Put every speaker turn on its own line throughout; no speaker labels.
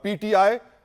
PTI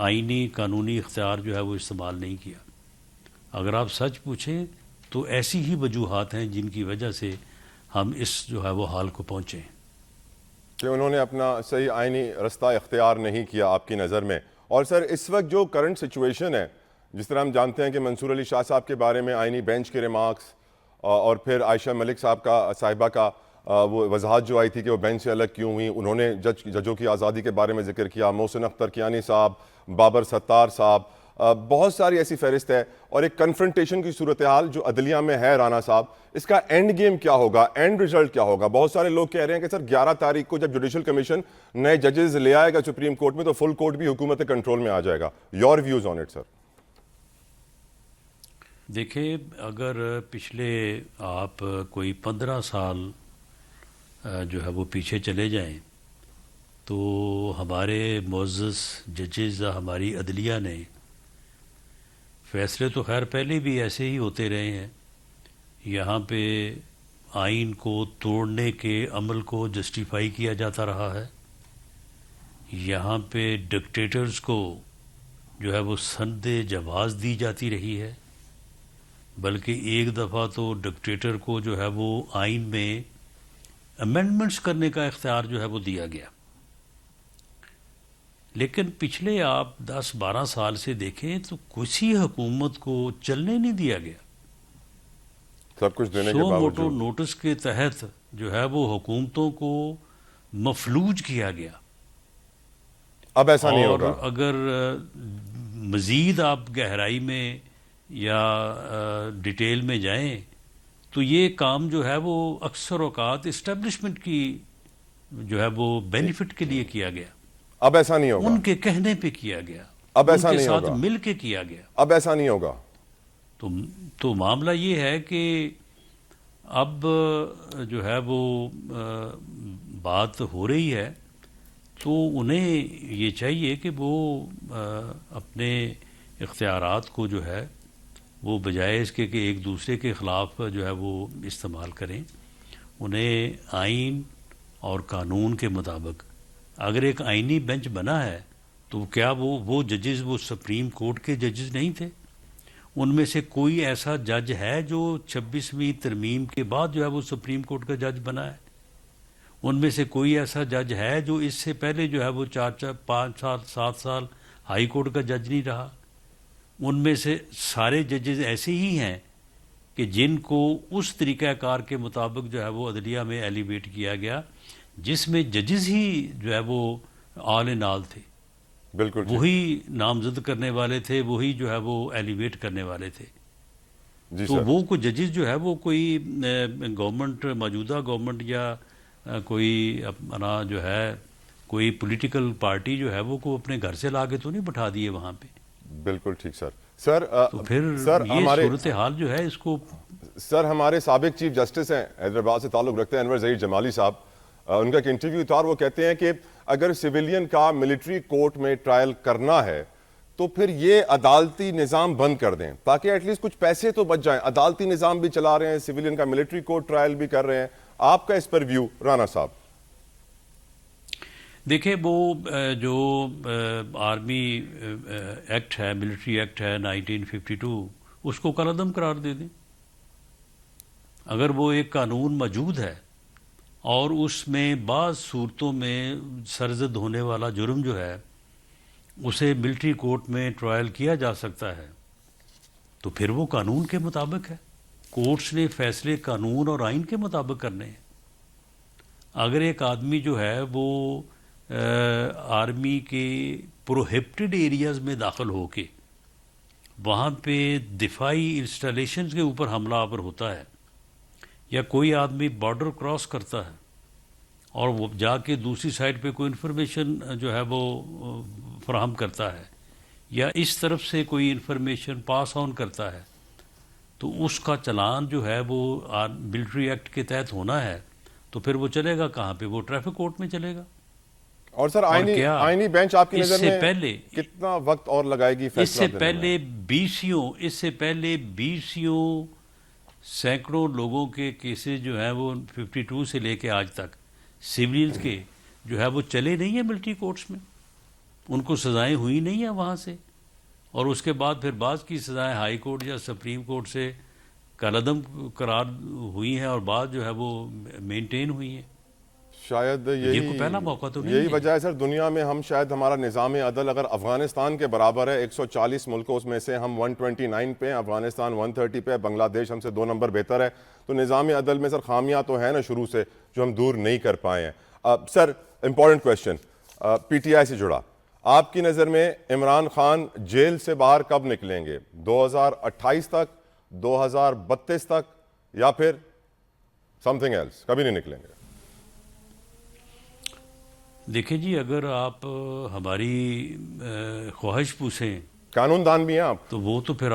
آئینی قانونی اختیار جو ہے وہ استعمال نہیں کیا. اگر آپ سچ پوچھیں تو ایسی ہی وجوہات ہیں جن کی وجہ سے ہم اس جو ہے وہ حال کو پہنچے ہیں
کہ انہوں نے اپنا صحیح آئینی رستہ اختیار نہیں کیا آپ کی نظر میں. اور سر اس وقت جو کرنٹ سچویشن ہے، جس طرح ہم جانتے ہیں کہ منصور علی شاہ صاحب کے بارے میں آئینی بینچ کے ریمارکس اور پھر عائشہ ملک صاحبہ کا وہ وضاحت جو آئی تھی کہ وہ بینچ سے الگ کیوں ہوئی، انہوں نے ججوں کی آزادی کے بارے میں ذکر کیا، محسن اختر کیانی صاحب، بابر ستار صاحب، بہت ساری ایسی فہرست ہے. اور ایک کنفرنٹیشن کی صورتحال جو عدلیہ میں ہے رانا صاحب، اس کا اینڈ گیم کیا ہوگا، اینڈ ریزلٹ کیا ہوگا؟ بہت سارے لوگ کہہ رہے ہیں کہ سر 11 تاریخ کو جب جوڈیشل کمیشن نئے ججز لے آئے گا سپریم کورٹ میں تو فل کورٹ بھی حکومت کنٹرول میں آ جائے گا. Your views on it sir.
دیکھیں، اگر پچھلے آپ کوئی 15 سال جو ہے وہ پیچھے چلے جائیں تو ہمارے معزز ججز، ہماری عدلیہ نے فیصلے تو خیر پہلے بھی ایسے ہی ہوتے رہے ہیں. یہاں پہ آئین کو توڑنے کے عمل کو جسٹیفائی کیا جاتا رہا ہے. یہاں پہ ڈکٹیٹرز کو جو ہے وہ سند جواز دی جاتی رہی ہے، بلکہ ایک دفعہ تو ڈکٹیٹر کو جو ہے وہ آئین میں امینڈمنٹس کرنے کا اختیار جو ہے وہ دیا گیا. لیکن پچھلے آپ 10-12 سال سے دیکھیں تو کسی حکومت کو چلنے نہیں دیا گیا.
سب کچھ دینے کے
سو موٹو
باوجود
نوٹس کے تحت جو ہے وہ حکومتوں کو مفلوج کیا گیا.
اب ایسا نہیں
اور
ہوگا.
اگر مزید آپ گہرائی میں یا ڈیٹیل میں جائیں تو یہ کام جو ہے وہ اکثر اوقات اسٹیبلشمنٹ کی جو ہے وہ بینیفٹ کے لیے کیا گیا،
اب ایسا نہیں ہوگا.
ان کے کہنے پہ کیا گیا،
اب ایسا
ان کے
نہیں
ساتھ
ہوگا.
مل کے کیا گیا.
اب ایسا نہیں ہوگا.
تو معاملہ یہ ہے کہ اب جو ہے وہ بات ہو رہی ہے تو انہیں یہ چاہیے کہ وہ اپنے اختیارات کو جو ہے وہ بجائے اس کے کہ ایک دوسرے کے خلاف جو ہے وہ استعمال کریں. انہیں آئین اور قانون کے مطابق اگر ایک آئینی بینچ بنا ہے تو کیا وہ ججز وہ سپریم کورٹ کے ججز نہیں تھے؟ ان میں سے کوئی ایسا جج ہے جو 26ویں ترمیم کے بعد جو ہے وہ سپریم کورٹ کا جج بنا ہے؟ ان میں سے کوئی ایسا جج ہے جو اس سے پہلے جو ہے وہ 5 سال 7 سال ہائی کورٹ کا جج نہیں رہا؟ ان میں سے سارے ججز ایسے ہی ہیں کہ جن کو اس طریقہ کار کے مطابق جو ہے وہ عدلیہ میں ایلیویٹ کیا گیا جس میں ججز ہی جو ہے وہ آل ان آل تھے.
بالکل
وہی نامزد کرنے والے تھے، وہی جو ہے وہ ایلیویٹ کرنے والے تھے.
جی
تو
سر.
وہ کوئی ججز جو ہے وہ کوئی گورنمنٹ، موجودہ گورنمنٹ یا کوئی اپنا جو ہے کوئی پولیٹیکل پارٹی جو ہے وہ کو اپنے گھر سے لا کے تو نہیں بٹھا دیے وہاں پہ.
بالکل ٹھیک سر. سر
تو پھر یہ
ہمارے
صورتحال جو ہے اس کو
ہمارے سابق چیف جسٹس ہیں، حیدرآباد سے تعلق رکھتے ہیں، انور ظہیر جمالی صاحب. ان کا ایک انٹرویو تھا اور وہ کہتے ہیں کہ اگر سویلین کا ملٹری کورٹ میں ٹرائل کرنا ہے تو پھر یہ عدالتی نظام بند کر دیں تاکہ ایٹ لیسٹ کچھ پیسے تو بچ جائیں. عدالتی نظام بھی چلا رہے ہیں، سویلین کا ملٹری کورٹ ٹرائل بھی کر رہے ہیں. آپ کا اس پر ویو رانا صاحب؟
دیکھیں، وہ جو آرمی ایکٹ ہے، ملٹری ایکٹ ہے 1952، اس کو کالعدم قرار دے دیں. اگر وہ ایک قانون موجود ہے اور اس میں بعض صورتوں میں سرزد ہونے والا جرم جو ہے اسے ملٹری کورٹ میں ٹرائل کیا جا سکتا ہے تو پھر وہ قانون کے مطابق ہے. کورٹس نے فیصلے قانون اور آئین کے مطابق کرنے ہیں. اگر ایک آدمی جو ہے وہ آرمی کے پروہیبٹڈ ایریاز میں داخل ہو کے وہاں پہ دفاعی انسٹالیشنز کے اوپر حملہ آور ہوتا ہے، یا کوئی آدمی بارڈر کراس کرتا ہے اور وہ جا کے دوسری سائڈ پہ کوئی انفارمیشن جو ہے وہ فراہم کرتا ہے یا اس طرف سے کوئی انفارمیشن پاس آن کرتا ہے، تو اس کا چلان جو ہے وہ ملٹری ایکٹ کے تحت ہونا ہے. تو پھر وہ چلے گا کہاں پہ؟ وہ ٹریفک کورٹ میں چلے گا.
اور سر آئینی بینچ آپ کی نظر میں کتنا وقت اور لگائے گی فیصلہ دینے میں؟
اس سے پہلے بیسیوں سینکڑوں لوگوں کے کیسز جو ہیں وہ 52 سے لے کے آج تک سیویلز کے جو ہے وہ چلے نہیں ہیں ملٹری کورٹس میں. ان کو سزائیں ہوئی نہیں ہیں وہاں سے، اور اس کے بعد پھر بعض کی سزائیں ہائی کورٹ یا سپریم کورٹ سے کالعدم قرار ہوئی ہیں، اور بعض جو ہے وہ مینٹین ہوئی ہیں.
شاید
یہ کوئی پہلا موقع تو نہیں
یہی
ہے.
وجہ ہے سر، دنیا میں ہم شاید ہمارا نظام عدل اگر افغانستان کے برابر ہے، 140 ملکوں میں سے ہم 129 پہ ہیں، افغانستان 130 پہ ہے، بنگلہ دیش ہم سے 2 نمبر بہتر ہے، تو نظام عدل میں سر خامیاں تو ہیں نا شروع سے جو ہم دور نہیں کر پائے ہیں. Sir important question P T I سے جڑا، آپ کی نظر میں عمران خان جیل سے باہر کب نکلیں گے؟ 2028 تک، 2032 تک، یا پھر سم تھنگ ایلس، کبھی نہیں نکلیں گے؟
دیکھیں جی، اگر آپ ہماری خواہش پوچھیں
قانون دان بھی ہیں آپ.
تو وہ تو پھر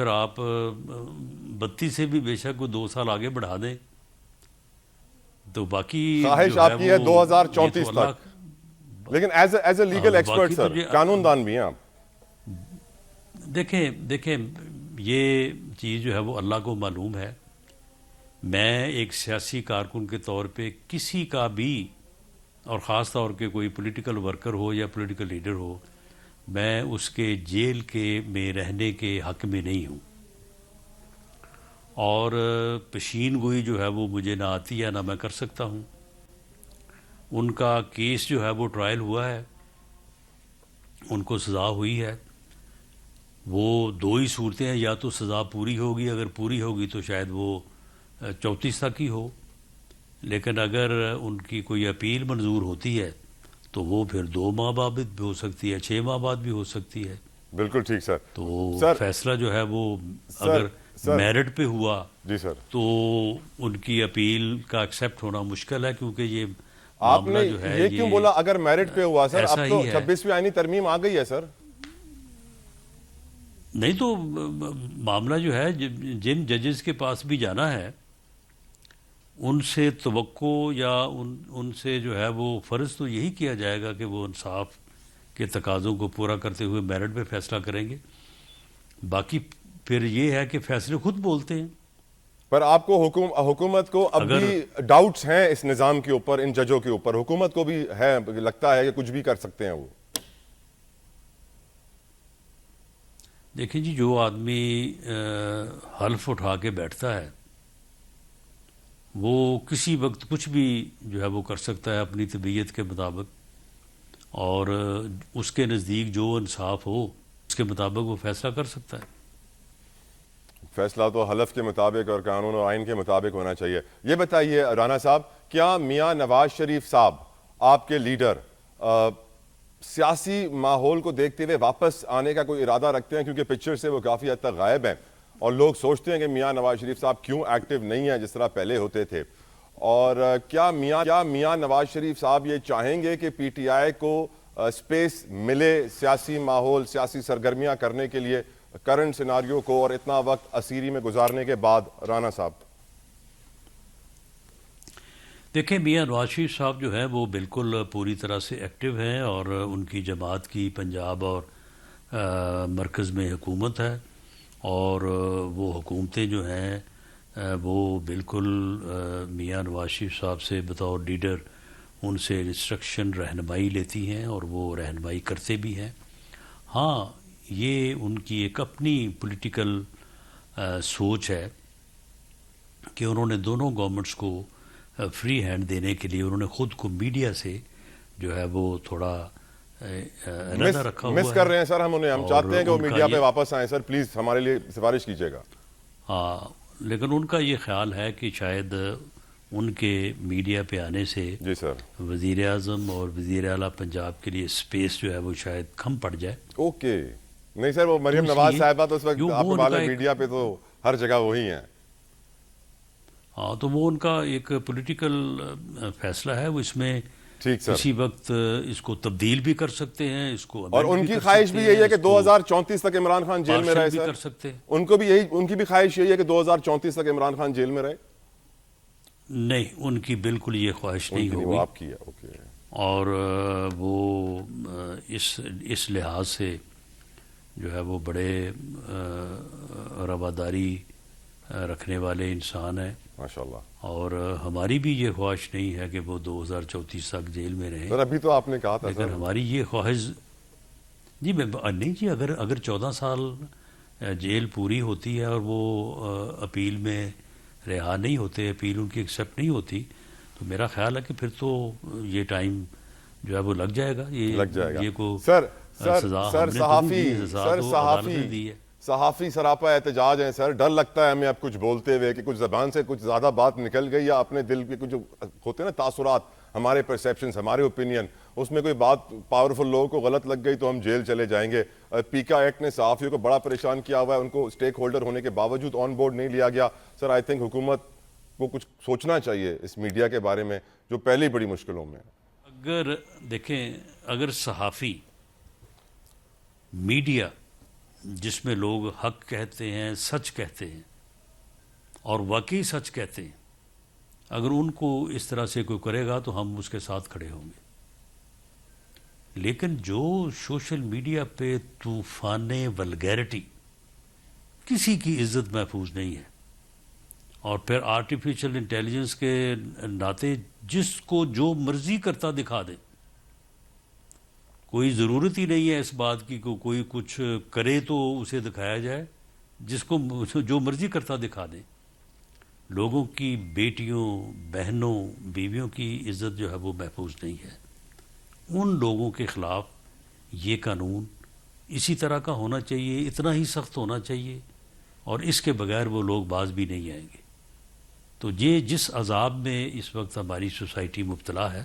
آپ 32 سے بھی بے شک وہ 2 سال آگے بڑھا دیں، تو باقی
خواہش
جو
آپ کی ہے
وہ
2034
یہ تو
تک، لیکن ایز اے لیگل ایکسپرٹ
باقی تو
سر قانون دان بھی ہیں آپ.
دیکھیں یہ چیز جو ہے وہ اللہ کو معلوم ہے. میں ایک سیاسی کارکن کے طور پہ کسی کا بھی، اور خاص طور کے کوئی پولیٹیکل ورکر ہو یا پولیٹیکل لیڈر ہو، میں اس کے جیل میں رہنے کے حق میں نہیں ہوں، اور پشین گوئی جو ہے وہ مجھے نہ آتی ہے نہ میں کر سکتا ہوں. ان کا کیس جو ہے وہ ٹرائل ہوا ہے، ان کو سزا ہوئی ہے. وہ 2 ہی صورتیں ہیں، یا تو سزا پوری ہوگی، اگر پوری ہوگی تو شاید وہ 34 تک ہی ہو، لیکن اگر ان کی کوئی اپیل منظور ہوتی ہے تو وہ پھر 2 ماہ بعد بھی ہو سکتی ہے، 6 ماہ بعد بھی ہو سکتی ہے.
بالکل ٹھیک سر.
تو
سر
فیصلہ جو ہے وہ
سر
اگر میرٹ پہ ہوا
جی سر،
تو ان کی اپیل کا ایکسیپٹ ہونا مشکل ہے، کیونکہ یہ
آپ نے
معاملہ جو ہے
یہ کیوں بولا اگر میرٹ پہ ہوا؟ سر اب
ایسا
تو
ہی ہے.
26ویں آئینی ترمیم آ گئی ہے سر.
نہیں تو معاملہ جو ہے جن ججز کے پاس بھی جانا ہے ان سے توقع یا ان سے جو ہے وہ فرض تو یہی کیا جائے گا کہ وہ انصاف کے تقاضوں کو پورا کرتے ہوئے میرٹ پہ فیصلہ کریں گے. باقی پھر یہ ہے کہ فیصلے خود بولتے ہیں.
پر آپ کو حکومت کو اب بھی ڈاؤٹس ہیں اس نظام کے اوپر، ان ججوں کے اوپر؟ حکومت کو بھی ہے، لگتا ہے کہ کچھ بھی کر سکتے ہیں وہ؟
دیکھیں جی، جو آدمی حلف اٹھا کے بیٹھتا ہے وہ کسی وقت کچھ بھی جو ہے وہ کر سکتا ہے اپنی طبیعت کے مطابق، اور اس کے نزدیک جو انصاف ہو اس کے مطابق وہ فیصلہ کر سکتا ہے.
فیصلہ تو حلف کے مطابق اور قانون اور آئین کے مطابق ہونا چاہیے. یہ بتائیے رانا صاحب، کیا میاں نواز شریف صاحب آپ کے لیڈر سیاسی ماحول کو دیکھتے ہوئے واپس آنے کا کوئی ارادہ رکھتے ہیں؟ کیونکہ پکچر سے وہ کافی حد تک غائب ہیں، اور لوگ سوچتے ہیں کہ میاں نواز شریف صاحب کیوں ایکٹیو نہیں ہیں جس طرح پہلے ہوتے تھے. اور کیا میاں نواز شریف صاحب یہ چاہیں گے کہ پی ٹی آئی کو سپیس ملے سیاسی ماحول، سیاسی سرگرمیاں کرنے کے لیے کرنٹ سیناریو کو، اور اتنا وقت اسیری میں گزارنے کے بعد؟ رانا صاحب
دیکھیں، میاں نواز شریف صاحب جو ہیں وہ بالکل پوری طرح سے ایکٹیو ہیں، اور ان کی جماعت کی پنجاب اور مرکز میں حکومت ہے، اور وہ حکومتیں جو ہیں وہ بالکل میاں نواز شریف صاحب سے بطور لیڈر ان سے انسٹرکشن رہنمائی لیتی ہیں، اور وہ رہنمائی کرتے بھی ہیں. ہاں، یہ ان کی ایک اپنی پولیٹیکل سوچ ہے کہ انہوں نے دونوں گورنمنٹس کو فری ہینڈ دینے کے لیے انہوں نے خود کو میڈیا سے جو ہے وہ تھوڑا علیحدہ رکھا ہوا ہے.
مس کر رہے ہیں سر ہم انہیں، ہم چاہتے ہیں کہ وہ میڈیا پہ واپس آئیں. سر پلیز ہمارے لیے سفارش کیجیے گا.
ہاں، لیکن ان کا یہ خیال ہے کہ شاید ان کے میڈیا پہ آنے سے
جی سر،
وزیر اعظم اور وزیر اعلیٰ پنجاب کے لیے سپیس جو ہے وہ شاید کم پڑ جائے.
اوکے. نہیں سر، وہ مریم نواز صاحبہ تو اس وقت آپ کے بالک میڈیا پہ تو ہر جگہ وہی ہیں.
ہاں، تو وہ ان کا ایک پولیٹیکل فیصلہ ہے، وہ اس میں کسی وقت اس کو تبدیل بھی کر سکتے ہیں، اس کو
اور ان کی خواہش بھی یہی ہے کہ 2034 تک عمران خان جیل میں رہے.
بھی
سر
کر سکتے ہیں.
ان کی بھی خواہش یہی ہے کہ 2034 تک عمران خان جیل میں رہے.
نہیں، ان کی بالکل یہ خواہش نہیں ہوگی.
وہ آپ کی ہے. اوکے.
اور وہ اس لحاظ سے جو ہے وہ بڑے رواداری رکھنے والے انسان ہیں،
ماشاءاللہ.
اور ہماری بھی یہ خواہش نہیں ہے کہ وہ 2034 تک جیل میں رہیں.
سر ابھی تو آپ نے کہا تھا
لیکن
سر.
ہماری یہ خواہش جی نہیں جی، اگر 14 سال جیل پوری ہوتی ہے اور وہ اپیل میں رہا نہیں ہوتے، اپیل ان کی ایکسیپٹ نہیں ہوتی، تو میرا خیال ہے کہ پھر تو یہ ٹائم جو ہے وہ لگ جائے گا.
لگ جائے گا.
یہ کو
سر
سزا ہم نے تو نہیں دی، سزا تو عدالت نے دی ہے.
صحافی سراپا احتجاج ہیں سر. ڈر لگتا ہے ہمیں اب کچھ بولتے ہوئے کہ کچھ زبان سے کچھ زیادہ بات نکل گئی، یا اپنے دل کے کچھ جو ہوتے ہیں نا تاثرات، ہمارے پرسیپشنز، ہمارے اوپینین، اس میں کوئی بات پاورفل لوگوں کو غلط لگ گئی تو ہم جیل چلے جائیں گے. پیکا ایکٹ نے صحافیوں کو بڑا پریشان کیا ہوا ہے، ان کو اسٹیک ہولڈر ہونے کے باوجود آن بورڈ نہیں لیا گیا. سر آئی تھنک حکومت کو کچھ سوچنا چاہیے اس میڈیا کے بارے میں جو پہلے بڑی مشکلوں میں ہے.
اگر دیکھیں، اگر صحافی، میڈیا جس میں لوگ حق کہتے ہیں، سچ کہتے ہیں اور واقعی سچ کہتے ہیں، اگر ان کو اس طرح سے کوئی کرے گا تو ہم اس کے ساتھ کھڑے ہوں گے. لیکن جو سوشل میڈیا پہ طوفان ولگیرٹی، کسی کی عزت محفوظ نہیں ہے، اور پھر آرٹیفیشل انٹیلیجنس کے ناطے جس کو جو مرضی کرتا دکھا دے، کوئی ضرورت ہی نہیں ہے اس بات کی کہ کوئی کچھ کرے تو اسے دکھایا جائے، جس کو جو مرضی کرتا دکھا دے. لوگوں کی بیٹیوں، بہنوں، بیویوں کی عزت جو ہے وہ محفوظ نہیں ہے. ان لوگوں کے خلاف یہ قانون اسی طرح کا ہونا چاہیے، اتنا ہی سخت ہونا چاہیے، اور اس کے بغیر وہ لوگ باز بھی نہیں آئیں گے. تو یہ جس عذاب میں اس وقت ہماری سوسائٹی مبتلا ہے،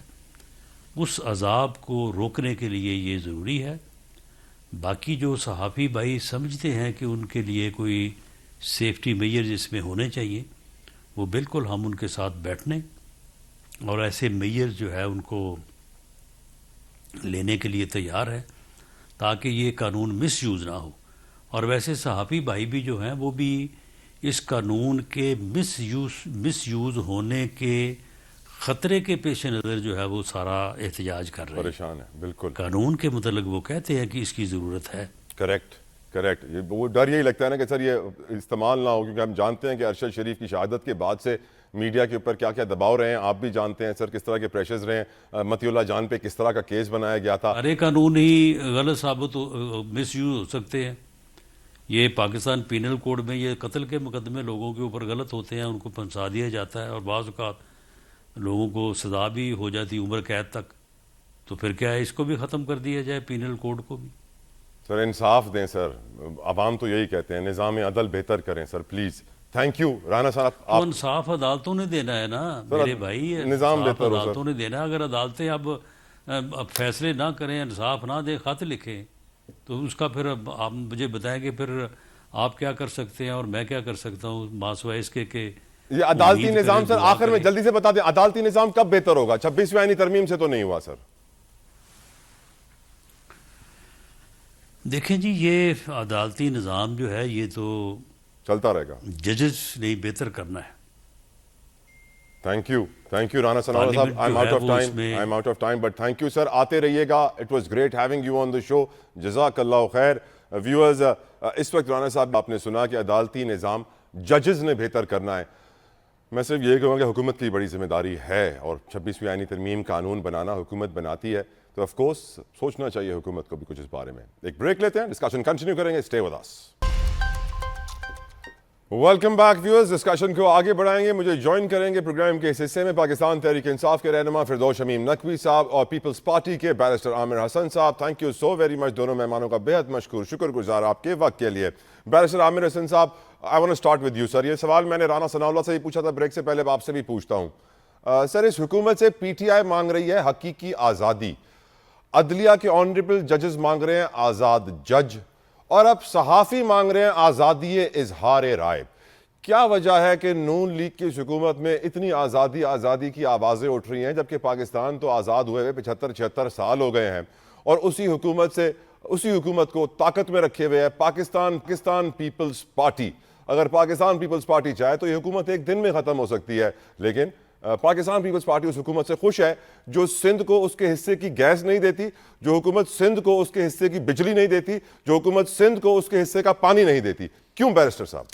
اس عذاب کو روکنے کے لیے یہ ضروری ہے. باقی جو صحافی بھائی سمجھتے ہیں کہ ان کے لیے کوئی سیفٹی میئر اس میں ہونے چاہیے، وہ بالکل ہم ان کے ساتھ بیٹھنے اور ایسے میئر جو ہے ان کو لینے کے لیے تیار ہے، تاکہ یہ قانون مس یوز نہ ہو. اور ویسے صحافی بھائی بھی جو ہیں وہ بھی اس قانون کے مس یوز ہونے کے خطرے کے پیش نظر جو ہے وہ سارا احتجاج کر رہے ہیں.
پریشان ہے بالکل.
قانون کے متعلق وہ کہتے ہیں کہ اس کی ضرورت ہے.
کریکٹ. وہ ڈر یہی لگتا ہے نا کہ سر یہ استعمال نہ ہو، کیونکہ ہم جانتے ہیں کہ ارشد شریف کی شہادت کے بعد سے میڈیا کے اوپر کیا کیا دباؤ رہے ہیں. آپ بھی جانتے ہیں سر کس طرح کے پریشرز رہے ہیں. متی اللہ جان پہ کس طرح کا کیس بنایا گیا تھا.
سارے قانون ہی غلط ثابت مس یوز ہو سکتے ہیں. یہ پاکستان پینل کوڈ میں یہ قتل کے مقدمے لوگوں کے اوپر غلط ہوتے ہیں، ان کو پھنسا دیا جاتا ہے، اور بعض اوقات لوگوں کو سزا بھی ہو جاتی عمر قید تک. تو پھر کیا ہے، اس کو بھی ختم کر دیا جائے، پینل کوڈ کو بھی.
سر انصاف دیں سر، عوام تو یہی کہتے ہیں، نظام عدل بہتر کریں sir please. Thank you Rana صاحب.
تو انصاف عدالتوں نے دینا ہے نا میرے بھائی،
نظام
انصاف
بہتر ہو
عدالتوں نے دینا ہے. اگر عدالتیں اب فیصلے نہ کریں، انصاف نہ دیں، خط لکھیں، تو اس کا پھر آپ مجھے بتائیں کہ پھر آپ کیا کر سکتے ہیں اور میں کیا کر سکتا ہوں، ماسوائے اس کے کہ
یہ عدالتی نظام سر آخر میں جلدی سے بتا دیں، عدالتی نظام کب بہتر ہوگا؟ 26ویں آئینی ترمیم سے تو نہیں ہوا سر.
دیکھیں جی، یہ عدالتی نظام جو ہے یہ تو
چلتا رہے گا،
ججز نے بہتر کرنا ہے.
تھینک یو رانا ثناءاللہ صاحب. I'm out of time, but thank you sir. آتے رہیے گا. It was great having you on the show. جزاک اللہ خیر. ویورز، اس وقت رانا صاحب آپ نے سنا کہ عدالتی نظام ججز نے بہتر کرنا ہے. میں صرف یہ کہوں گا کہ حکومت کی بڑی ذمہ داری ہے، اور 26ویں آئینی ترمیم قانون بنانا حکومت بناتی ہے، تو آف کورس سوچنا چاہیے حکومت کو بھی کچھ اس بارے میں. ایک بریک لیتے ہیں، ڈسکشن کنٹینیو کریں گے. Stay with us. Welcome back viewers. Discussion کو آگے بڑھائیں گے. مجھے جوائن کریں گے پروگرام کے اس حصے میں پاکستان تحریک انصاف کے رہنما فردوس شمیم نقوی صاحب اور پیپلز پارٹی کے بیرسٹر عامر حسن صاحب. Thank you so very much. دونوں مہمانوں کا بہت مشکور، شکر گزار آپ کے وقت کے لیے. بیرسٹر عامر حسن صاحب، I want to start with you سر. یہ سوال میں نے رانا ثناء اللہ سے ہی پوچھا تھا بریک سے پہلے، آپ سے بھی پوچھتا ہوں. سر اس حکومت سے پی ٹی آئی مانگ رہی ہے حقیقی آزادی، عدلیہ کے آنریبل ججز مانگ رہے ہیں آزاد جج، اور اب صحافی مانگ رہے ہیں آزادی اظہار رائے. کیا وجہ ہے کہ نون لیگ کی حکومت میں اتنی آزادی کی آوازیں اٹھ رہی ہیں، جبکہ پاکستان تو آزاد ہوئے 75-76 سال ہو گئے ہیں، اور اسی حکومت کو طاقت میں رکھے ہوئے ہے پاکستان پیپلز پارٹی. اگر پاکستان پیپلز پارٹی چاہے تو یہ حکومت ایک دن میں ختم ہو سکتی ہے، لیکن پاکستان پیپلز پارٹی اس حکومت سے خوش ہے جو سندھ کو اس کے حصے کی گیس نہیں دیتی، جو حکومت سندھ کو اس کے حصے کی بجلی نہیں دیتی، جو حکومت سندھ کو اس کے حصے کا پانی نہیں دیتی. کیوں بیرسٹر صاحب؟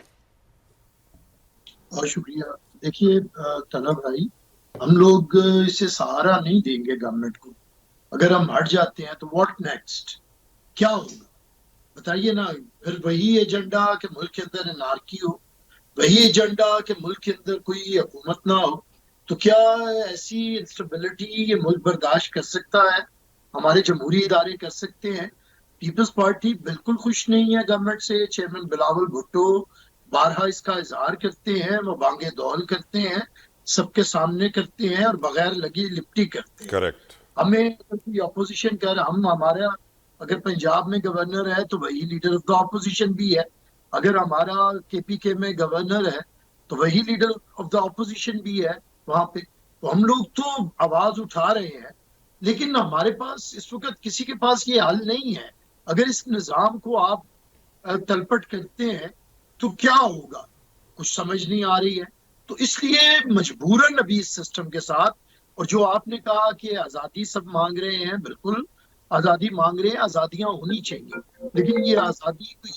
بہت شکریہ. دیکھیے طلحہ بھائی، ہم لوگ اس سے سہارا نہیں دیں گے گورنمنٹ کو. اگر ہم ہٹ جاتے ہیں تو واٹ نیکسٹ؟ کیا ہوگا بتائیے نا. پھر وہی ایجنڈا کہ ملک کے اندر انارکی ہو، وہی ایجنڈا کہ ملک کے اندر کوئی حکومت نہ ہو. تو کیا ایسی انسٹیبلٹی یہ ملک برداشت کر سکتا ہے؟ ہمارے جمہوری ادارے کر سکتے ہیں؟ پیپلز پارٹی بالکل خوش نہیں ہے گورنمنٹ سے. چیئرمین بلاول بھٹو بارہا اس کا اظہار کرتے ہیں، وہ بانگے دول کرتے ہیں، سب کے سامنے کرتے ہیں اور بغیر لگی لپٹی کرتے ہیں.
کریکٹ.
ہمیں کوئی اپوزیشن کر ہمارا اگر پنجاب میں گورنر ہے تو وہی لیڈر آف دا اپوزیشن بھی ہے. اگر ہمارا کے پی کے میں گورنر ہے تو وہی لیڈر آف دا اپوزیشن بھی ہے وہاں پہ. تو ہم لوگ تو آواز اٹھا رہے ہیں، لیکن ہمارے پاس اس وقت کسی کے پاس یہ حل نہیں ہے. اگر اس نظام کو آپ تلپٹ کرتے ہیں تو کیا ہوگا، کچھ سمجھ نہیں آ رہی ہے. تو اس لیے مجبوراً ابھی اس سسٹم کے ساتھ، اور جو آپ نے کہا کہ آزادی سب مانگ رہے ہیں، بالکل آزادی مانگ رہے ہیں، آزادیاں ہونی چاہیے، لیکن یہ آزادی کوئی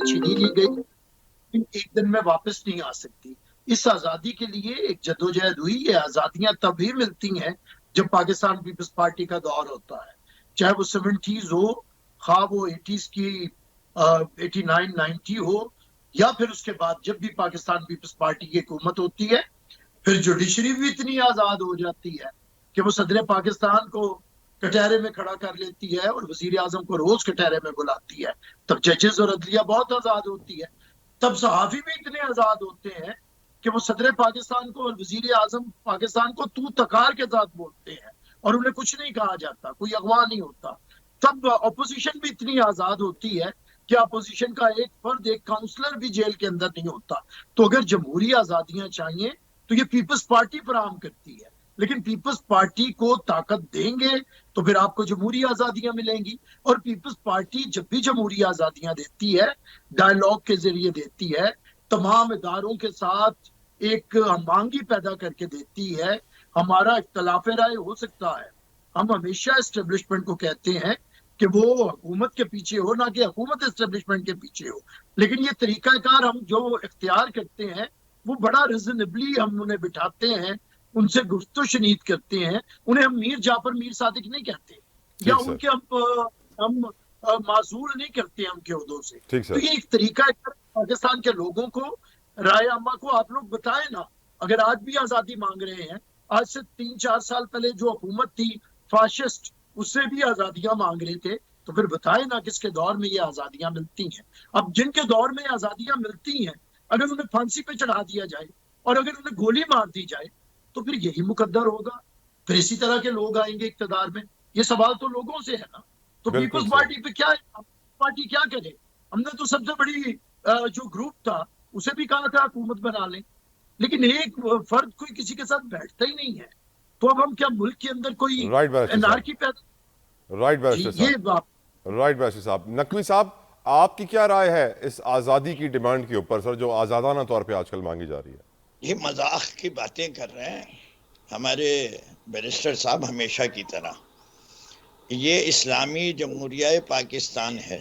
چھینی نہیں گئی، ایک دن میں واپس نہیں آ سکتی. اس آزادی کے لیے ایک جدوجہد ہوئی. یہ آزادیاں تبھی ملتی ہیں جب پاکستان پیپلز پارٹی کا دور ہوتا ہے، چاہے وہ 70s ہو، خواہ وہ 80s کی 89 90 ہو، یا پھر اس کے بعد جب بھی پاکستان پیپلز پارٹی کی حکومت ہوتی ہے. پھر جوڈیشری بھی اتنی آزاد ہو جاتی ہے کہ وہ صدر پاکستان کو کٹہرے میں کھڑا کر لیتی ہے اور وزیر اعظم کو روز کٹہرے میں بلاتی ہے. تب ججز اور عدلیہ بہت آزاد ہوتی ہے. تب صحافی بھی اتنے آزاد ہوتے ہیں کہ وہ صدر پاکستان کو اور وزیر اعظم پاکستان کو تو تکار کے ساتھ بولتے ہیں اور انہیں کچھ نہیں کہا جاتا، کوئی اغوا نہیں ہوتا. تب اپوزیشن بھی اتنی آزاد ہوتی ہے کہ اپوزیشن کا ایک فرد، ایک کاؤنسلر بھی جیل کے اندر نہیں ہوتا. تو اگر جمہوری آزادیاں چاہیے تو یہ پیپلز پارٹی فراہم کرتی ہے، لیکن پیپلز پارٹی کو طاقت دیں گے تو پھر آپ کو جمہوری آزادیاں ملیں گی. اور پیپلز پارٹی جب بھی جمہوری آزادیاں دیتی ہے، ڈائلاگ کے ذریعے دیتی ہے، تمام اداروں کے ساتھ ایک ہمانگی پیدا کر کے دیتی ہے. ہمارا اختلاف رائے ہو سکتا ہے، ہم ہمیشہ اسٹیبلشمنٹ کو کہتے ہیں کہ وہ حکومت کے پیچھے ہو، نہ کہ حکومت اسٹیبلشمنٹ کے پیچھے ہو. لیکن یہ طریقہ کار ہم جو اختیار کرتے ہیں وہ بڑا ریزنیبلی ہم انہیں بٹھاتے ہیں، ان سے گفت و شنید کرتے ہیں. انہیں ہم میر جعفر میر صادق نہیں کہتے، یا
ٹھیک
ان
سر.
کے ہم معزول نہیں کرتے ہم کے عہدوں سے.
ٹھیک
تو
سر.
یہ ایک طریقہ ہے پاکستان کے لوگوں کو، رائے عامہ کو آپ لوگ بتائیں نا. اگر آج بھی آزادی مانگ رہے ہیں، آج سے 3-4 سال پہلے جو حکومت تھی فاشسٹ، اس سے بھی آزادیاں مانگ رہے تھے، تو پھر بتائیں نا کس کے دور میں یہ آزادیاں ملتی ہیں. اب جن کے دور میں آزادیاں ملتی ہیں، اگر انہیں پھانسی پہ چڑھا دیا جائے اور اگر انہیں گولی مار دی جائے تو پھر یہی مقدر ہوگا. پھر اسی طرح کے لوگ آئیں گے اقتدار میں. یہ سوال تو لوگوں سے ہے نا. تو
بالکل
پیپلز
سر.
پارٹی پہ کیا پارٹی کیا کرے؟ ہم نے تو سب سے بڑی جو گروپ تھا اسے بھی کہا تھا حکومت بنا لیں، لیکن ایک فرد کوئی کسی کے ساتھ بیٹھتا ہی نہیں ہے. تو اب ہم کیا ملک کے اندر کوئی
رائٹ بیرسٹر
انارکی
صاحب.
پیدا؟
رائٹ
جی
بیرسٹر
یہ
صاحب. رائٹ بیرسٹر صاحب. نقوی صاحب، آپ کی کیا رائے ہے اس آزادی کی ڈیمانڈ کے اوپر سر، جو آزادانہ طور پہ آج کل مانگی جا رہی ہے؟
یہ مذاق کی باتیں کر رہے ہیں ہمارے بیرسٹر صاحب ہمیشہ کی طرح. یہ اسلامی جمہوریہ پاکستان ہے.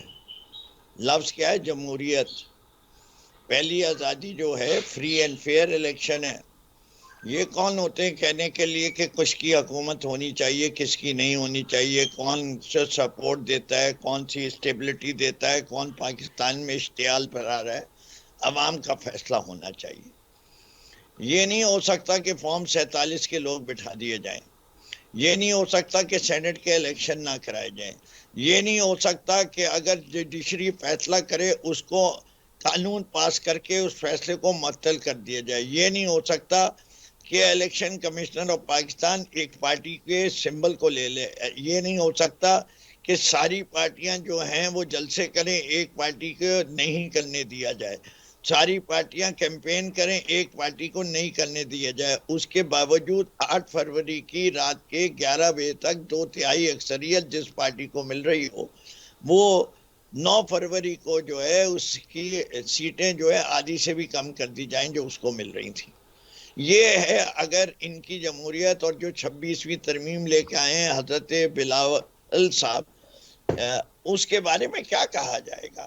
لفظ کیا ہے؟ جمہوریت. پہلی آزادی جو ہے فری اینڈ فیئر الیکشن ہے. یہ کون ہوتے ہیں کہنے کے لیے کہ کس کی حکومت ہونی چاہیے، کس کی نہیں ہونی چاہیے، کون سے سپورٹ دیتا ہے، کون سی اسٹیبلٹی دیتا ہے، کون پاکستان میں اشتعال پھیلا رہا ہے. عوام کا فیصلہ ہونا چاہیے. یہ نہیں ہو سکتا کہ فارم 47 کے لوگ بٹھا دیے جائیں. یہ نہیں ہو سکتا کہ سینٹ کے الیکشن نہ کرائے جائیں. یہ نہیں ہو سکتا کہ اگر جوڈیشری فیصلہ کرے اس کو قانون پاس کر کے اس فیصلے کو معطل کر دیا جائے. یہ نہیں ہو سکتا کہ الیکشن کمشنر آف پاکستان ایک پارٹی کے سمبل کو لے لے. یہ نہیں ہو سکتا کہ ساری پارٹیاں جو ہیں وہ جلسے کریں، ایک پارٹی کو نہیں کرنے دیا جائے. ساری پارٹیاں کیمپین کریں، ایک پارٹی کو نہیں کرنے دیا جائے. اس کے باوجود 8 فروری کی رات کے 11 بجے تک 2/3 اکثریت جس پارٹی کو مل رہی ہو، وہ 9 فروری کو جو ہے اس کی سیٹیں جو ہے آدھی سے بھی کم کر دی جائیں جو اس کو مل رہی تھیں. یہ ہے اگر ان کی جمہوریت. اور جو 26ویں ترمیم لے کے آئے ہیں حضرت بلاول صاحب، اس کے بارے میں کیا کہا جائے گا؟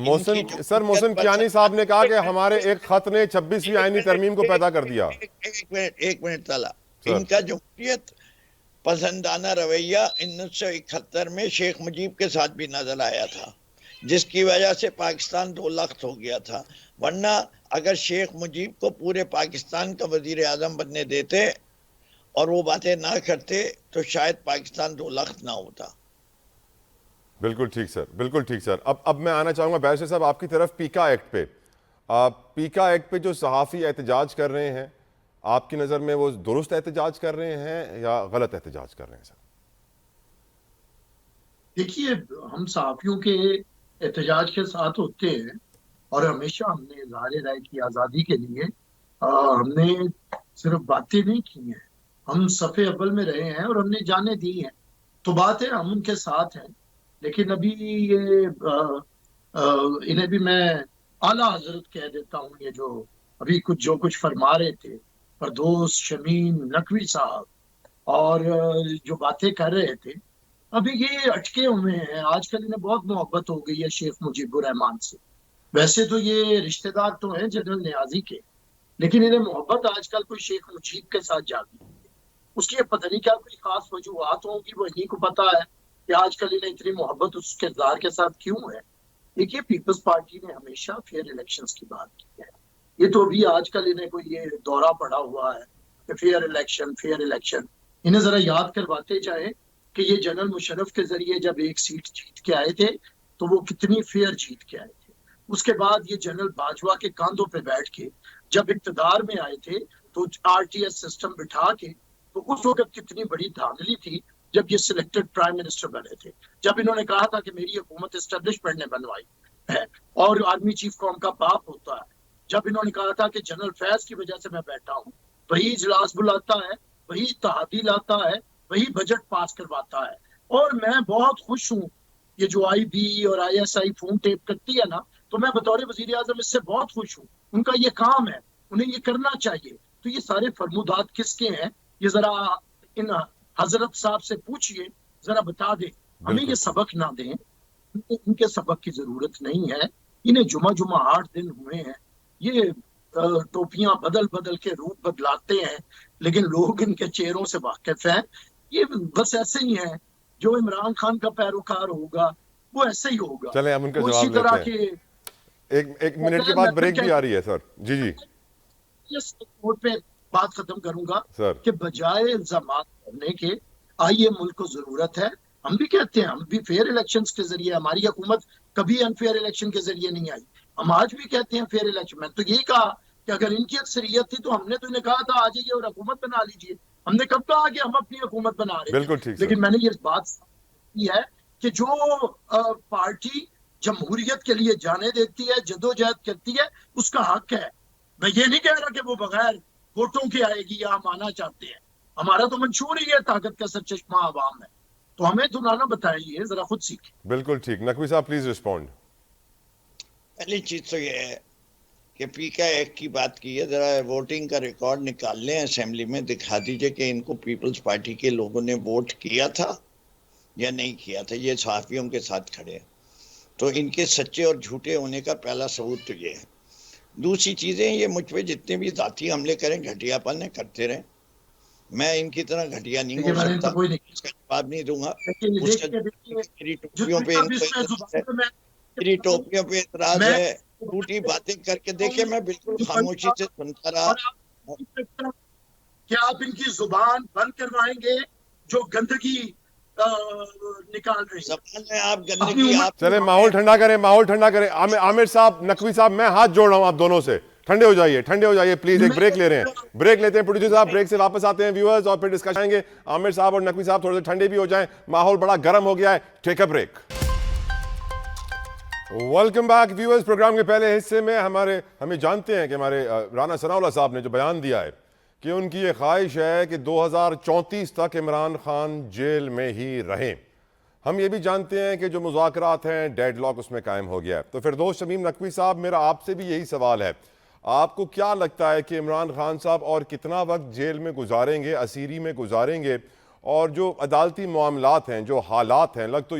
محسن کیانی صاحب نے کہا کہ ہمارے ایک خط نے 26ویں آئینی ترمیم کو پیدا کر دیا.
ایک منٹ تالا ان کا جمہوریت پسندانہ رویہ 1971 میں شیخ مجیب کے ساتھ بھی نظر آیا تھا، جس کی وجہ سے پاکستان 2 لخت ہو گیا تھا. ورنہ اگر شیخ مجیب کو پورے پاکستان کا وزیر اعظم بننے دیتے اور وہ باتیں نہ کرتے تو شاید پاکستان 2 لخت نہ ہوتا.
بالکل ٹھیک سر، بالکل ٹھیک سر. اب میں آنا چاہوں گا بیرسٹر صاحب آپ کی طرف پیکا ایکٹ پہ. پیکا ایکٹ پہ جو صحافی احتجاج کر رہے ہیں، آپ کی نظر میں وہ درست احتجاج کر رہے ہیں یا غلط احتجاج کر رہے ہیں سر؟
دیکھیے، ہم صحافیوں کے احتجاج کے ساتھ ہوتے ہیں اور ہمیشہ ہم نے اظہار رائے کی آزادی کے لیے ہم نے صرف باتیں نہیں کی ہیں، ہم صفحے اول میں رہے ہیں اور ہم نے جانیں دی ہیں. تو بات ہے ہم ان کے ساتھ ہیں، لیکن ابھی یہ انہیں بھی میں اعلیٰ حضرت کہہ دیتا ہوں. یہ جو ابھی جو کچھ فرما رہے تھے فردوس شمیم نقوی صاحب اور جو باتیں کر رہے تھے، ابھی یہ اٹکے ہوئے ہیں. آج کل انہیں بہت محبت ہو گئی ہے شیخ مجیب الرحمان سے. ویسے تو یہ رشتہ دار تو ہیں جنرل نیازی کے، لیکن انہیں محبت آج کل کوئی شیخ مجیب کے ساتھ جاتی ہے. اس کی پتہ نہیں کیا کوئی خاص وجوہات ہوں گی، وہ انہیں کو پتا ہے کہ آج کل انہیں اتنی محبت اس کردار کے ساتھ کیوں ہے. دیکھیے، پیپلز پارٹی نے ہمیشہ فیئر الیکشنز کی بات کی ہے. یہ تو ابھی آج کل انہیں کوئی یہ دورہ پڑا ہوا ہے کہ فیئر الیکشن. انہیں ذرا یاد کرواتے جائیں کہ یہ جنرل مشرف کے ذریعے جب ایک سیٹ جیت کے آئے تھے تو وہ کتنی فیئر جیت کے آئے تھے. اس کے بعد یہ جنرل باجوہ کے کاندھوں پہ بیٹھ کے جب اقتدار میں آئے تھے تو RTS سسٹم بٹھا کے، تو اس وقت کتنی بڑی دھاندلی تھی جب یہ سلیکٹڈ پرائم منسٹر بنے تھے، جب انہوں نے کہا تھا کہ میری حکومت اسٹیبلشمنٹ نے بنوائی ہے اور آرمی چیف قوم کا باپ ہوتا ہے. جب انہوں نے کہا تھا کہ جنرل فیض کی وجہ سے میں بیٹھا ہوں، وہی اجلاس بلاتا ہے، وہی اتحادی لاتا ہے، وہی بجٹ پاس کرواتا ہے. اور میں بہت خوش ہوں، یہ جو IB اور ISI فون ٹیپ کرتی ہے نا، تو میں بطور وزیر اعظم اس سے بہت خوش ہوں. ان کا یہ کام ہے، انہیں یہ کرنا چاہیے. تو یہ سارے فرمودات کس کے ہیں؟ یہ ذرا ان حضرت صاحب سے پوچھئے، ذرا بتا دیں. ہمیں یہ سبق نہ دیں، ان کے سبق کی ضرورت نہیں ہے. انہیں جمعہ 8 دن ہوئے ہیں، یہ ٹوپیاں بدل کے روپ بدلاتے ہیں، لیکن لوگ ان کے چہروں سے واقف ہیں. یہ بس ایسے ہی ہیں، جو عمران خان کا پیروکار ہوگا وہ ایسے ہی ہوگا.
چلیں ہم ان کا
وہ
جواب
اسی طرح
لیتے ہیں.
کے
ایک منٹ کے بعد بریک بھی آ رہی ہے سر. جی
پہ بات ختم کروں گا
سر.
کہ بجائے الزامات کرنے کے آئیے ملک کو ضرورت ہے. ہم بھی کہتے ہیں، ہم بھی فیئر الیکشنز کے ذریعے، ہماری حکومت کبھی انفیئر الیکشن کے ذریعے نہیں آئی. ہم آج بھی کہتے ہیں فیئر الیکشن. میں تو یہی کہا کہ اگر ان کی اکثریت تھی تو ہم نے تو انہیں کہا تھا آ جائیے اور حکومت بنا لیجیے. ہم نے کب کہا کہ ہم اپنی حکومت بنا رہے ہیں؟
بالکل ٹھیک.
لیکن میں نے یہ بات کی ہے کہ جو پارٹی جمہوریت کے لیے جانے دیتی ہے، جدوجہد کرتی ہے، اس کا حق ہے. میں یہ نہیں کہہ رہا کہ وہ بغیر ووٹوں کے آئے گی یا ہم آنا چاہتے ہیں. ہمارا تو منشور ہی ہے، طاقت کا سرچشمہ عوام ہے. تو ہمیں تو نہ بتائیے، ذرا خود سیکھیں.
بالکل ٹھیک. نقوی صاحب پلیز رسپونڈ.
پہلی چیز تو یہ ہے کہ پیکا ایکٹ کی بات کی ہے، ذرا ووٹنگ کا ریکارڈ نکال لیں، اسمبلی میں دکھا دیجئے کہ ان کو پیپلز پارٹی کے لوگوں نے ووٹ کیا تھا یا نہیں کیا تھا. یہ صحافیوں کے ساتھ کھڑے ہیں، تو ان کے سچے اور جھوٹے ہونے کا پہلا ثبوت تو یہ ہے. دوسری چیزیں، یہ مجھ پہ جتنے بھی ذاتی حملے کریں، گھٹیا پن کرتے رہیں، میں ان کی طرح گھٹیا نہیں ہو سکتا. اس کا جواب نہیں دوں گا. میری ٹوپیوں پہ میری ٹوپیوں پہ اعتراض ہے، جھوٹی باتیں کر کے دیکھیں. میں بالکل خاموشی سے سنتا رہا.
کیا آپ ان کی زبان بند کروائیں گے جو گندگی نکال رہی
زبان میں آپ گندگی آپ.
چلیں ماحول ٹھنڈا کریں. عامر صاحب، نقوی صاحب، میں ہاتھ جوڑ رہا ہوں آپ دونوں سے. ٹھنڈے ہو جائیے پلیز. ایک بریک لے رہے ہیں، بریک لیتے ہیں. پروڈیوسر صاحب بریک سے واپس آتے ہیں ویورز، اور پھر ڈسکس آئیں گے. عامر صاحب اور نقوی صاحب تھوڑے سے ٹھنڈے بھی ہو جائیں، ماحول بڑا گرم ہو گیا ہے. Take a break. Welcome back viewers. Program کے پہلے حصے میں ہمیں جانتے ہیں کہ ہمارے رانا ثناء اللہ صاحب نے جو بیان دیا ہے کہ ان کی یہ خواہش ہے کہ 2034 تک عمران خان جیل میں ہی رہیں. ہم یہ بھی جانتے ہیں کہ جو مذاکرات ہیں، ڈیڈ لاک اس میں قائم ہو گیا ہے. تو فردوس شمیم نقوی صاحب، میرا آپ سے بھی یہی سوال ہے، آپ کو کیا لگتا ہے کہ عمران خان صاحب اور کتنا وقت جیل میں گزاریں گے، اسیری میں گزاریں گے؟ اور جو عدالتی معاملات ہیں، جو حالات ہیں، لگ تو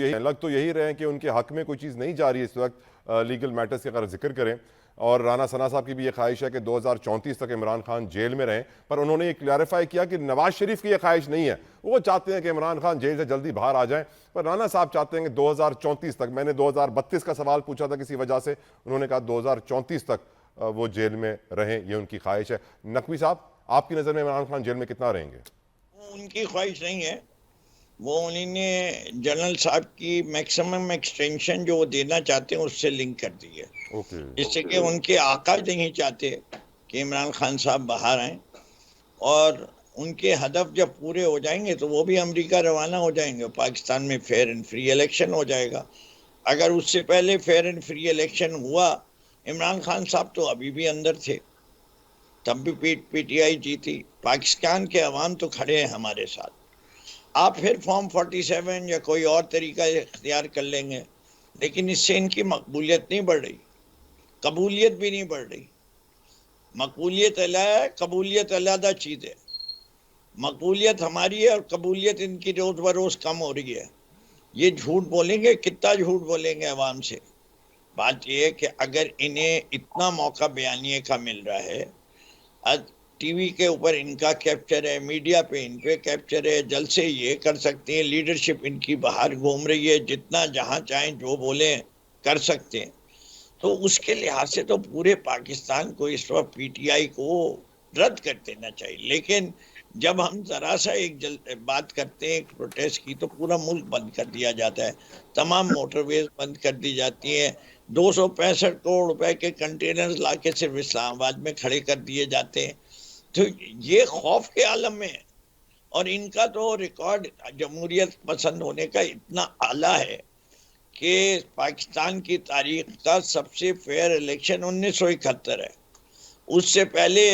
یہی رہے ہیں کہ ان کے حق میں کوئی چیز نہیں جا رہی ہے اس وقت لیگل میٹرز کے اگر ذکر کریں. اور رانا ثنا صاحب کی بھی یہ خواہش ہے کہ 2034 تک عمران خان جیل میں رہیں، پر انہوں نے یہ کلیریفائی کیا کہ نواز شریف کی یہ خواہش نہیں ہے. وہ چاہتے ہیں کہ عمران خان جیل سے جلدی باہر آ جائیں، پر رانا صاحب چاہتے ہیں کہ 2034 تک. میں نے 2032 کا سوال پوچھا تھا کسی وجہ سے، انہوں نے کہا 2034 تک وہ جیل میں رہیں، یہ ان کی خواہش ہے. نقوی صاحب، آپ کی نظر میں عمران خان جیل میں کتنا رہیں گے؟
ان کی خواہش نہیں ہے، وہ انہوں نے جنرل صاحب کی میکسیمم ایکسٹینشن جو وہ دینا چاہتے ہیں اس سے لنک کر دی ہے، جس سے کہ ان کے آقا نہیں چاہتے کہ عمران خان صاحب باہر آئیں، اور ان کے ہدف جب پورے ہو جائیں گے تو وہ بھی امریکہ روانہ ہو جائیں گے، پاکستان میں فیئر اینڈ فری الیکشن ہو جائے گا. اگر اس سے پہلے فیئر اینڈ فری الیکشن ہوا، عمران خان صاحب تو ابھی بھی اندر تھے، تب بھی پی ٹی آئی جیتی. پاکستان کے عوام تو کھڑے ہیں ہمارے ساتھ. آپ پھر فارم 47 یا کوئی اور طریقہ اختیار کر لیں گے، لیکن اس سے ان کی مقبولیت نہیں بڑھ رہی، قبولیت بھی نہیں بڑھ رہی. مقبولیت علیحدہ، قبولیت علیحدہ چیز ہے. مقبولیت ہماری ہے اور قبولیت ان کی روز بروز کم ہو رہی ہے. یہ جھوٹ بولیں گے، کتنا جھوٹ بولیں گے عوام سے. بات یہ ہے کہ اگر انہیں اتنا موقع بیانیے کا مل رہا ہے، ٹی وی کے اوپر ان کا کیپچر ہے، میڈیا پہ ان پہ کیپچر ہے، جلسے یہ کر سکتے ہیں، لیڈرشپ ان کی باہر گھوم رہی ہے، جتنا جہاں چاہیں جو بولیں کر سکتے ہیں، تو اس کے لحاظ سے تو پورے پاکستان کو اس وقت پی ٹی آئی کو رد کر دینا چاہیے. لیکن جب ہم ذرا سا ایک بات کرتے ہیں ایک پروٹیسٹ کی تو پورا ملک بند کر دیا جاتا ہے، تمام موٹر ویز بند کر دی جاتی ہیں، 265 کروڑ روپے کے کنٹینرز لا کے صرف اسلام آباد میں کھڑے کر دیے جاتے ہیں. تو یہ خوف کے عالم میں ہے. اور ان کا تو ریکارڈ جمہوریت پسند ہونے کا اتنا اعلیٰ ہے کہ پاکستان کی تاریخ کا سب سے فیئر الیکشن 1971 ہے. اس سے پہلے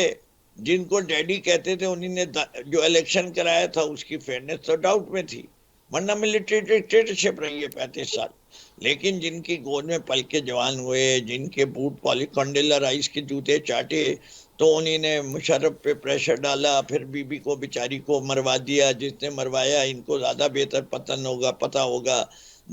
جن کو ڈیڈی کہتے تھے انہوں نے جو الیکشن کرایا تھا اس کی فیئرنیس تو ڈاؤٹ میں تھی، ورنہ ملٹری ڈکٹیٹرشپ رہی ہے 35 سال. لیکن جن کی گود میں پل کے جوان ہوئے، جن کے بوٹ کونڈیلا رائس کے جوتے چاٹے، تو انہی نے مشرف پہ پریشر ڈالا، پھر بی بی کو بیچاری کو مروا دیا. جس نے مروایا ان کو زیادہ بہتر پتہ ہوگا.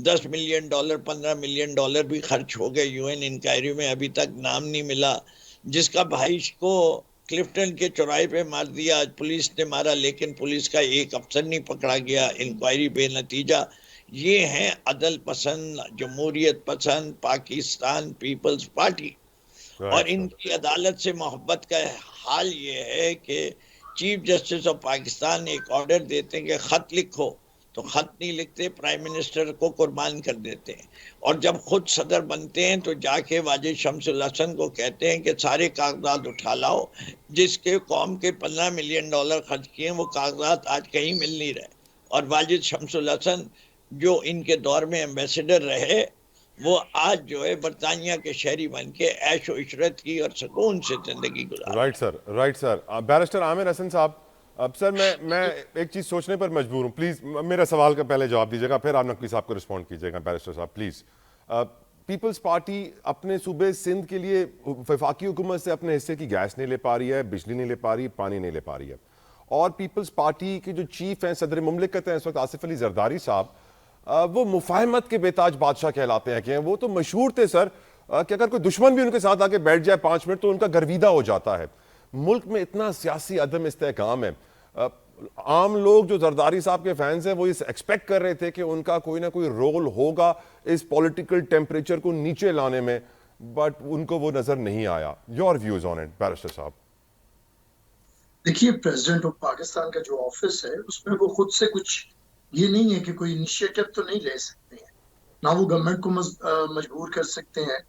$10 ملین 15 ملین ڈالر بھی خرچ ہو گئے یو این انکوائری میں، ابھی تک نام نہیں ملا. جس کا بھائی کو کلفٹن کے چوراہے پہ مار دیا، پولیس نے مارا، لیکن پولیس کا ایک افسر نہیں پکڑا گیا، انکوائری بے نتیجہ. یہ ہیں عدل پسند، جمہوریت پسند پاکستان پیپلز پارٹی. اور ان کی عدالت سے محبت کا حال یہ ہے کہ چیف جسٹس آف پاکستان ایک آرڈر دیتے ہیں کہ خط لکھو، تو خط نہیں لکھتے، پرائم منسٹر کو قربان کر دیتے ہیں. اور جب خود صدر بنتے ہیں تو جا کے واجد شمس الحسن کو کہتے ہیں کہ سارے کاغذات اٹھا لاؤ، جس کے قوم کے $15 ملین خرچ کیے ہیں وہ کاغذات آج کہیں مل نہیں رہے. اور واجد شمس الحسن جو ان کے دور میں ایمبیسڈر رہے، وہ آج جو ہے برطانیہ کے شہری بن کے عیش و عشرت کی اور سکون سے زندگی گزار.
Right sir. بیرسٹر عامر حسن صاحب، اب سر میں ایک چیز سوچنے پر مجبور ہوں، پلیز میرا سوال کا پہلے جواب دیجیے گا، پھر آپ نقوی صاحب کو رسپونڈ کیجیے گا. بیرسٹر صاحب پلیز. پیپلز پارٹی اپنے صوبے سندھ کے لیے وفاقی حکومت سے اپنے حصے کی گیس نہیں لے پا رہی ہے، بجلی نہیں لے پا رہی، پانی نہیں لے پا رہی ہے. اور پیپلز پارٹی کے جو چیف ہیں، صدر مملکت ہیں اس وقت آصف علی زرداری صاحب، وہ مفاہمت کے بیتاج بادشاہ کہلاتے ہیں. کہ وہ تو مشہور تھے سر کہ اگر کوئی دشمن بھی ان کے ساتھ آ کے بیٹھ جائے 5 منٹ تو ان کا گرویدہ ہو جاتا ہے. ملک میں اتنا سیاسی عدم استحکام ہے. عام لوگ جو زرداری صاحب کے فینز ہیں وہ اس ایکسپیکٹ کر رہے تھے کہ ان کا کوئی نہ کوئی رول ہوگا اس پولیٹیکل ٹیمپریچر کو نیچے لانے میں، بٹ ان کو وہ نظر نہیں آیا. Your views on it barrister صاحب.
دیکھیے، پریزیڈنٹ آف پاکستان کا جو آفس ہے اس میں وہ خود سے کچھ یہ نہیں ہے کہ کوئی انیشیٹو تو نہیں لے سکتے ہیں، نہ وہ گورنمنٹ کو مجبور کر سکتے ہیں،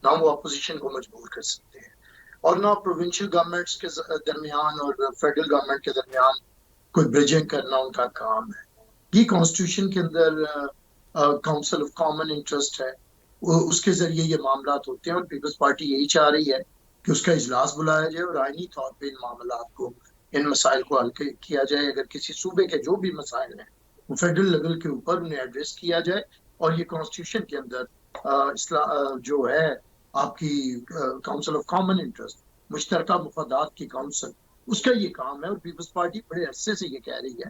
نہ وہ اپوزیشن کو مجبور کر سکتے ہیں، اور نہ پروونشل گورنمنٹس کے درمیان اور فیڈرل گورنمنٹ کے درمیان کوئی بریجنگ کرنا ان کا کام ہے. یہ کانسٹیٹیوشن کے اندر کاؤنسل آف کامن انٹرسٹ ہے، اس کے ذریعے یہ معاملات ہوتے ہیں، اور پیپلز پارٹی یہی چاہ رہی ہے کہ اس کا اجلاس بلایا جائے اور آئینی طور پہ ان معاملات کو، ان مسائل کو حل کیا جائے. اگر کسی صوبے کے جو بھی مسائل ہیں وہ فیڈرل لیول کے اوپر انہیں ایڈریس کیا جائے، اور یہ کانسٹیٹیوشن کے اندر جو ہے آپ کی کاؤنسل آف کامن انٹرسٹ، مشترکہ مفادات کی کاؤنسل، اس کا یہ کام ہے. اور پیپلز پارٹی بڑے عرصے سے یہ کہہ رہی ہے